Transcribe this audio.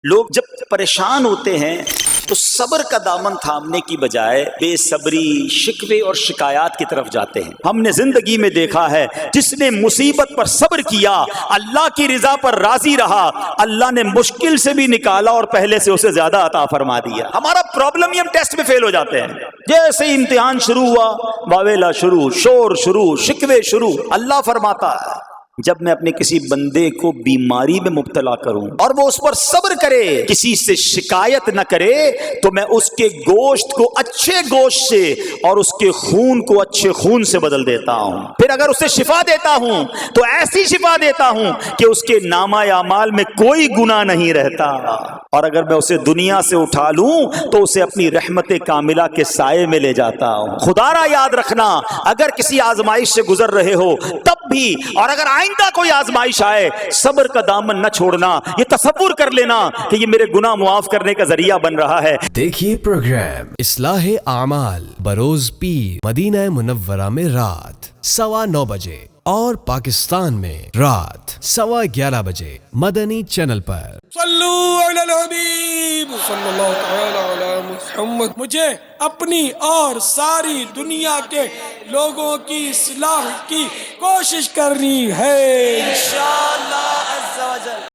لوگ جب پریشان ہوتے ہیں تو صبر کا دامن تھامنے کی بجائے بے صبری، شکوے اور شکایات کی طرف جاتے ہیں۔ ہم نے زندگی میں دیکھا ہے جس نے مصیبت پر صبر کیا، اللہ کی رضا پر راضی رہا، اللہ نے مشکل سے بھی نکالا اور پہلے سے اسے زیادہ عطا فرما دیا۔ ہمارا پرابلم ہی ہم ٹیسٹ میں فیل ہو جاتے ہیں۔ جیسے ہی امتحان شروع ہوا، واویلا شروع، شور شروع، شکوے شروع۔ اللہ فرماتا ہے جب میں اپنے کسی بندے کو بیماری میں مبتلا کروں اور وہ اس پر صبر کرے، کسی سے شکایت نہ کرے، تو میں اس کے گوشت کو اچھے گوشت سے اور اس کے خون کو اچھے خون سے بدل دیتا ہوں۔ پھر اگر اسے شفا دیتا ہوں تو ایسی شفا دیتا ہوں کہ اس کے نامہ اعمال میں کوئی گناہ نہیں رہتا، اور اگر میں اسے دنیا سے اٹھا لوں تو اسے اپنی رحمت کاملہ کے سائے میں لے جاتا ہوں۔ خدا را یاد رکھنا، اگر کسی آزمائش سے گزر رہے ہو تب بھی، اور اگر آئندہ کوئی آزمائش آئے، صبر کا دامن نہ چھوڑنا، یہ تصور کر لینا کہ یہ میرے گناہ معاف کرنے کا ذریعہ بن رہا ہے۔ دیکھیے پروگرام اصلاح اعمال بروز پیر، مدینہ منورہ میں رات 9:15 بجے اور پاکستان میں رات 11:15 بجے مدنی چینل پر۔ صلو علی الحبیب صلی اللہ تعالی علی محمد۔ مجھے اپنی اور ساری دنیا کے لوگوں کی اصلاح کی کوشش کرنی ہے انشاءاللہ عز و جل۔